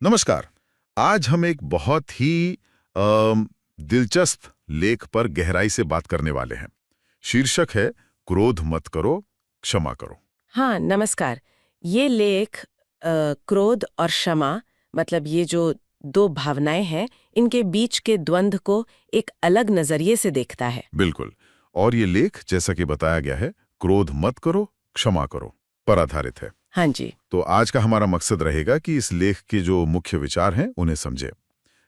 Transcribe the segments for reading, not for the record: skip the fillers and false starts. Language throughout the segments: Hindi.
नमस्कार। आज हम एक बहुत ही दिलचस्प लेख पर गहराई से बात करने वाले हैं। शीर्षक है क्रोध मत करो, क्षमा करो। हाँ, नमस्कार। ये लेख क्रोध और क्षमा मतलब ये जो दो भावनाएं हैं, इनके बीच के द्वंद्व को एक अलग नजरिए से देखता है। बिल्कुल। और ये लेख जैसा कि बताया गया है, क्रोध मत करो, क्षमा करो पर आधारित है। हाँ जी। तो आज का हमारा मकसद रहेगा कि इस लेख के जो मुख्य विचार हैं उन्हें समझें।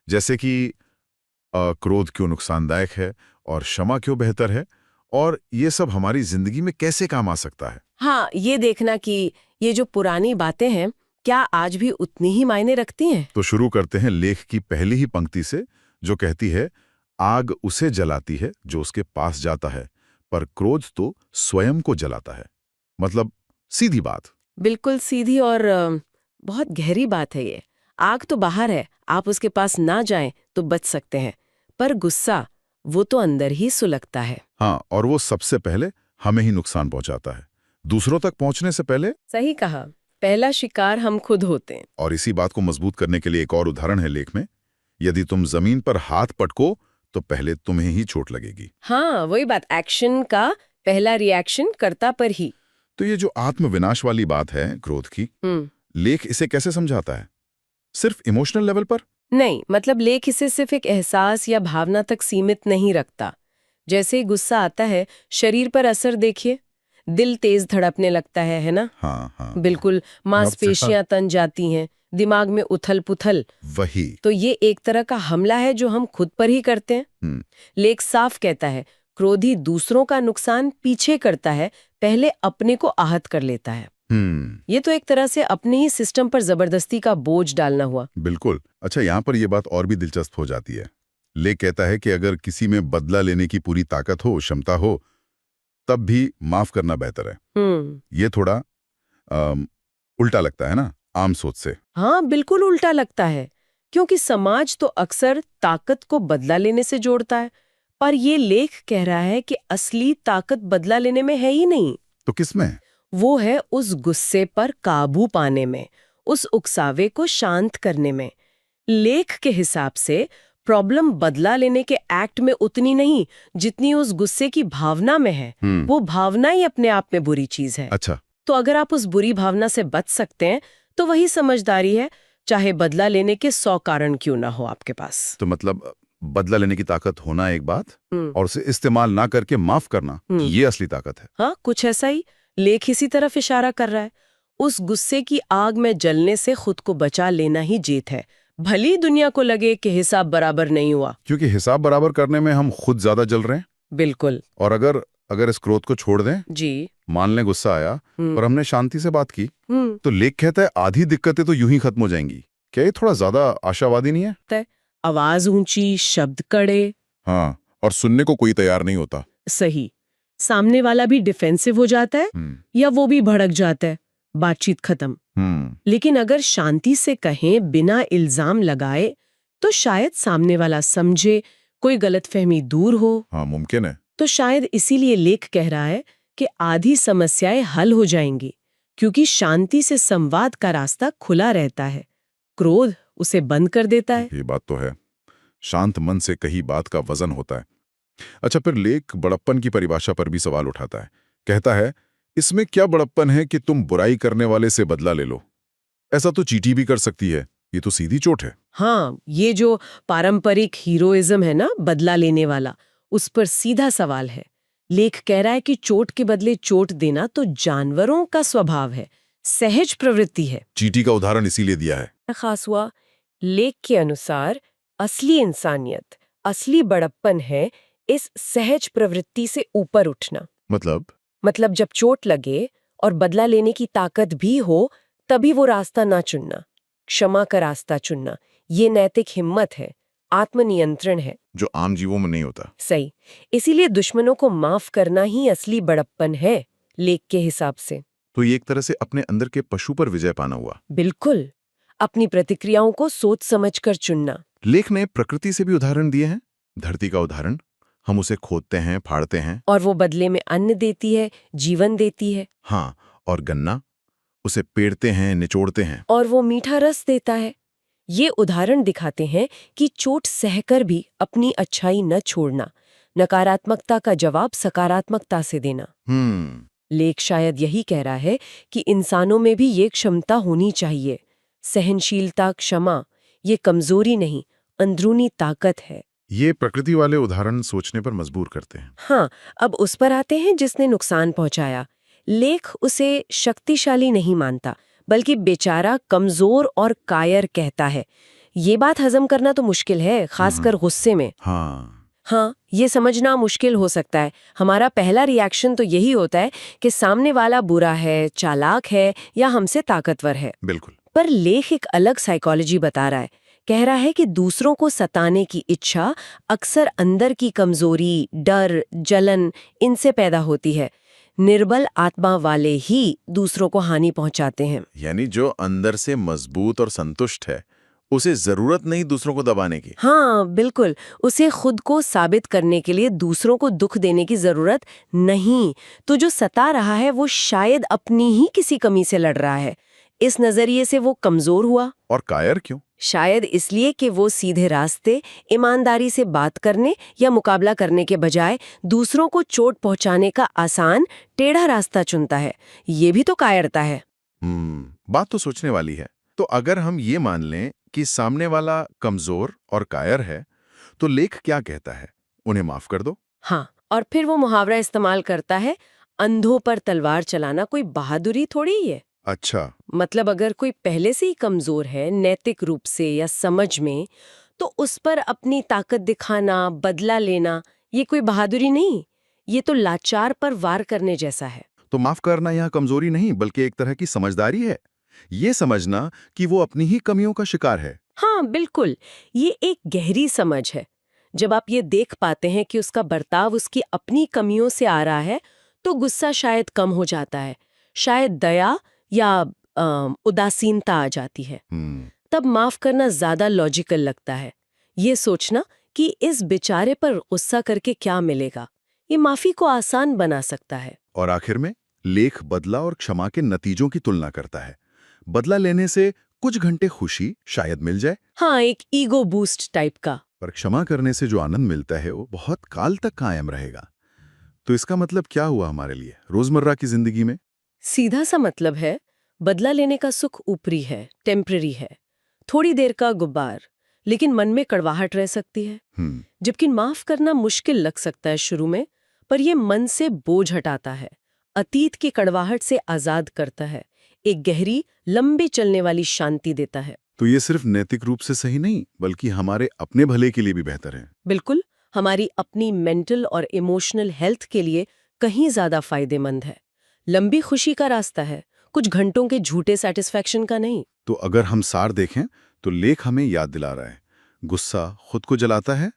जैसे कि क्रोध क्यों नुकसानदायक है और क्षमा क्यों बेहतर है, और ये सब हमारी जिंदगी में कैसे काम आ सकता है। हाँ, ये देखना कि ये जो पुरानी बातें हैं, क्या आज भी उतनी ही मायने रखती हैं? तो शुरू करते हैं लेख की पहली ही पंक्ति से, जो कहती है, आग उसे जलाती है जो उसके पास जाता है, पर क्रोध तो स्वयं को जलाता है। मतलब सीधी बात। बिल्कुल सीधी और बहुत गहरी बात है ये। आग तो बाहर है, आप उसके पास ना जाएं तो बच सकते हैं, पर गुस्सा वो तो अंदर ही सुलगता है। हाँ, और वो सबसे पहले हमें ही नुकसान पहुंचाता है, दूसरों तक पहुंचने से पहले। सही कहा। पहला शिकार हम खुद होते हैं। और इसी बात को मजबूत करने के लिए एक और उदाहरण है लेख में। यदि तुम जमीन पर हाथ पटको तो पहले तुम्हें ही चोट लगेगी। हाँ, वही बात, एक्शन का पहला रिएक्शन कर्ता पर ही। तो ये जो आत्मविनाश वाली बात है क्रोध की, हम्म। लेख इसे कैसे समझाता है? सिर्फ इमोशनल लेवल पर? नहीं, मतलब लेख इसे सिर्फ एक एहसास या भावना तक सीमित नहीं रखता। जैसे ही गुस्सा आता है, शरीर पर असर देखिए, दिल तेज धड़कने लगता है ना? हाँ हाँ। बिल्कुल, मांसपेशियां तन जाती हैं, दिमाग में उथल पुथल। वही। तो ये एक तरह का हमला है जो हम खुद पर ही करते हैं। हम्म। लेख साफ कहता है, क्रोधी दूसरों का नुकसान पीछे करता है, पहले अपने को आहत कर लेता है। ये तो एक तरह से अपने ही सिस्टम पर जबरदस्ती का बोझ डालना हुआ। बिल्कुल। अच्छा, यहाँ पर यह बात और भी दिलचस्प हो जाती है। लेख कहता है कि अगर किसी में बदला लेने की पूरी ताकत हो, क्षमता हो, तब भी माफ करना बेहतर है। ये थोड़ा अम, उल्टा लगता है ना आम सोच से। हाँ, बिल्कुल उल्टा लगता है, क्योंकि समाज तो अक्सर ताकत को बदला लेने से जोड़ता है, पर ये लेख कह रहा है कि असली ताकत बदला लेने में है ही नहीं। तो किसमें? वो है उस गुस्से पर काबू पाने में, उस उकसावे को शांत करने में। लेख के हिसाब से प्रॉब्लम बदला लेने के एक्ट में उतनी नहीं जितनी उस गुस्से की भावना में है। वो भावना ही अपने आप में बुरी चीज है। अच्छा। तो अगर आप उस बुरी भावना से बच सकते हैं तो वही समझदारी है, चाहे बदला लेने के 100 कारण क्यों ना हो आपके पास। तो मतलब बदला लेने की ताकत होना एक बात, हम्म। और उसे इस्तेमाल ना करके माफ करना, ये असली ताकत है। हाँ, कुछ ऐसा ही लेख इसी तरफ इशारा कर रहा है। उस गुस्से की आग में जलने से खुद को बचा लेना ही जीत है, भली दुनिया को लगे कि हिसाब बराबर नहीं हुआ। क्योंकि हिसाब बराबर करने में हम खुद ज्यादा जल रहे हैं। बिल्कुल। और अगर अगर इस क्रोध को छोड़ दें, जी। मान लें गुस्सा आया पर हमने शांति से बात की, हम्म। तो लेख कहता है आधी दिक्कतें तो यूं ही खत्म हो जाएंगी। क्या ये थोड़ा ज्यादा आशावादी नहीं है? तय आवाज ऊंची, शब्द कड़े। हाँ, और सुनने को कोई तैयार नहीं होता। सही। सामने वाला भी डिफेंसिव हो जाता है या वो भी भड़क जाता है, बातचीत खत्म। लेकिन अगर शांति से कहें, बिना इल्जाम लगाए, तो शायद सामने वाला समझे, कोई गलतफहमी दूर हो। हाँ, मुमकिन है। तो शायद इसीलिए लेख कह रहा है कि आधी समस्याएं हल हो जाएंगी, क्योंकि शांति से संवाद का रास्ता खुला रहता है, क्रोध उसे बंद कर देता है। ये बात तो है। शांत मन से कही बात का वजन होता है। अच्छा, फिर लेख बड़प्पन की परिभाषा पर भी सवाल उठाता है। कहता है, इसमें क्या बड़प्पन है कि तुम बुराई करने वाले से बदला ले लो? ऐसा तो चींटी भी कर सकती है, ये तो सीधी चोट है। हाँ, ये जो पारंपरिक हीरोइज्म है ना, बदला लेने वाला, उस पर सीधा सवाल है। लेख कह रहा है कि चोट के बदले चोट देना तो जानवरों का स्वभाव है, सहज प्रवृत्ति है। चींटी का उदाहरण इसीलिए दिया है। खास हुआ, लेख के अनुसार असली इंसानियत, असली बड़प्पन है इस सहज प्रवृत्ति से ऊपर उठना। मतलब जब चोट लगे और बदला लेने की ताकत भी हो, तभी वो रास्ता ना चुनना, क्षमा का रास्ता चुनना, ये नैतिक हिम्मत है, आत्मनियंत्रण है, जो आम जीवों में नहीं होता। सही। इसीलिए दुश्मनों को माफ करना ही असली बड़प्पन है, लेख के हिसाब से। तो ये एक तरह से अपने अंदर के पशु पर विजय पाना हुआ। बिल्कुल, अपनी प्रतिक्रियाओं को सोच समझकर चुनना। लेख ने प्रकृति से भी उदाहरण दिए हैं। धरती का उदाहरण, हम उसे खोदते हैं, फाड़ते हैं, और वो बदले में अन्न देती है, जीवन देती है। हाँ, और गन्ना, उसे पेड़ते हैं, निचोड़ते हैं, और वो मीठा रस देता है। ये उदाहरण दिखाते हैं कि चोट सहकर भी अपनी अच्छाई न छोड़ना, नकारात्मकता का जवाब सकारात्मकता से देना। लेख शायद यही कह रहा है कि इंसानों में भी ये क्षमता होनी चाहिए। सहनशीलता, क्षमा, ये कमजोरी नहीं, अंदरूनी ताकत है। ये प्रकृति वाले उदाहरण सोचने पर मजबूर करते हैं। हाँ, अब उस पर आते हैं जिसने नुकसान पहुंचाया। लेख उसे शक्तिशाली नहीं मानता, बल्कि बेचारा, कमजोर और कायर कहता है। ये बात हजम करना तो मुश्किल है, खासकर गुस्से में। हाँ, ये समझना मुश्किल हो सकता है। हमारा पहला रिएक्शन तो यही होता है कि सामने वाला बुरा है, चालाक है या हमसे ताकतवर है। बिल्कुल। पर लेख एक अलग साइकोलॉजी बता रहा है। कह रहा है कि दूसरों को सताने की इच्छा अक्सर अंदर की कमजोरी, डर, जलन इनसे पैदा होती है। निर्बल आत्मा वाले ही दूसरों को हानि पहुंचाते हैं। यानी जो अंदर से मजबूत और संतुष्ट है, उसे जरूरत नहीं दूसरों को दबाने की। हाँ, बिल्कुल। उसे खुद को साबित करने के लिए दूसरों को दुख देने की जरूरत नहीं। तो जो सता रहा है वो शायद अपनी ही किसी कमी से लड़ रहा है। इस नजरिए से वो कमजोर हुआ। और कायर क्यों? शायद इसलिए कि वो सीधे रास्ते, ईमानदारी से बात करने या मुकाबला करने के बजाय दूसरों को चोट पहुंचाने का आसान, टेढ़ा रास्ता चुनता है। ये भी तो कायरता है। बात तो सोचने वाली है। तो अगर हम ये मान लें कि सामने वाला कमजोर और कायर है, तो लेख क्या कहता है? उन्हें माफ कर दो। हाँ, और फिर वो मुहावरा इस्तेमाल करता है, अंधों पर तलवार चलाना कोई बहादुरी थोड़ी ही है। अच्छा। मतलब अगर कोई पहले से ही कमजोर है, नैतिक रूप से या समझ में, तो उस पर अपनी ताकत दिखाना, बदला लेना, ये कोई बहादुरी नहीं, ये तो लाचार पर वार करने जैसा है। तो माफ करना यहाँ कमजोरी नहीं, बल्कि एक तरह की समझदारी है। ये समझना कि वो अपनी ही कमियों का शिकार है। हाँ, बिल्कुल। ये एक गहरी समझ है। जब आप ये देख पाते हैं कि उसका बर्ताव उसकी अपनी कमियों से आ रहा है, तो गुस्सा शायद कम हो जाता है, शायद दया या उदासीनता आ जाती है। तब माफ करना ज्यादा लॉजिकल लगता है। ये सोचना कि इस बेचारे पर गुस्सा करके क्या मिलेगा, ये माफी को आसान बना सकता है। और आखिर में लेख बदला और क्षमा के नतीजों की तुलना करता है। बदला लेने से कुछ घंटे खुशी शायद मिल जाए। हाँ, एक ईगो बूस्ट टाइप का। पर क्षमा करने से जो आनंद मिलता है वो बहुत काल तक कायम रहेगा। तो इसका मतलब क्या हुआ हमारे लिए रोजमर्रा की जिंदगी में? सीधा सा मतलब है, बदला लेने का सुख ऊपरी है, टेम्पररी है, थोड़ी देर का गुब्बार, लेकिन मन में कड़वाहट रह सकती है। जबकि माफ करना मुश्किल लग सकता है शुरू में, पर यह मन से बोझ हटाता है, अतीत की कड़वाहट से आजाद करता है, एक गहरी, लंबी चलने वाली शांति देता है। तो ये सिर्फ नैतिक रूप से सही नहीं, बल्कि हमारे अपने भले के लिए भी बेहतर है। बिल्कुल, हमारी अपनी मेंटल और इमोशनल हेल्थ के लिए कहीं ज्यादा फायदेमंद है। लंबी खुशी का रास्ता है, कुछ घंटों के झूठे सेटिस्फैक्शन का नहीं। तो अगर हम सार देखें तो लेख हमें याद दिला रहा है, गुस्सा खुद को जलाता है,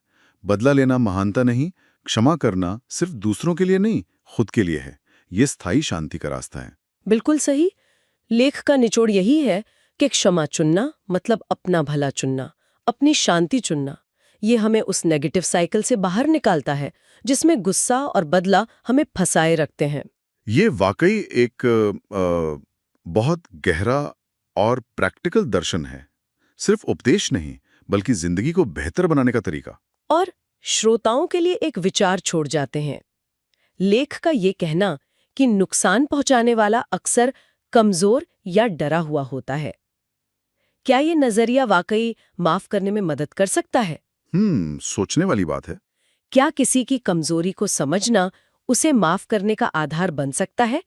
बदला लेना महानता नहीं, क्षमा करना सिर्फ दूसरों के लिए नहीं, खुद के लिए है। ये स्थायी शांति का रास्ता है। बिल्कुल सही। लेख का निचोड़ यही है कि क्षमा चुनना मतलब अपना भला चुनना, अपनी शांति चुनना। ये हमें उस नेगेटिव साइकिल से बाहर निकालता है जिसमें गुस्सा और बदला हमें फंसाए रखते हैं। ये वाकई एक बहुत गहरा और प्रैक्टिकल दर्शन है। सिर्फ उपदेश नहीं, बल्कि जिंदगी को बेहतर बनाने का तरीका। और श्रोताओं के लिए एक विचार छोड़ जाते हैं। लेख का ये कहना कि नुकसान पहुंचाने वाला अक्सर कमजोर या डरा हुआ होता है, क्या ये नजरिया वाकई माफ करने में मदद कर सकता है? सोचने वाली बात है। क्या किसी की कमजोरी को समझना उसे माफ करने का आधार बन सकता है?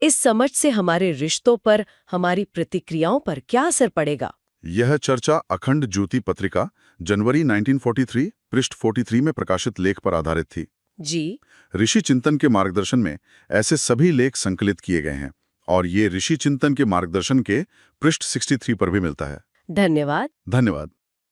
इस समझ से हमारे रिश्तों पर, हमारी प्रतिक्रियाओं पर क्या असर पड़ेगा? यह चर्चा अखंड ज्योति पत्रिका जनवरी 1943 पृष्ठ 43 में प्रकाशित लेख पर आधारित थी। जी। ऋषि चिंतन के मार्गदर्शन में ऐसे सभी लेख संकलित किए गए हैं और ये ऋषि चिंतन के मार्गदर्शन के पृष्ठ 63 पर भी मिलता है। धन्यवाद। धन्यवाद।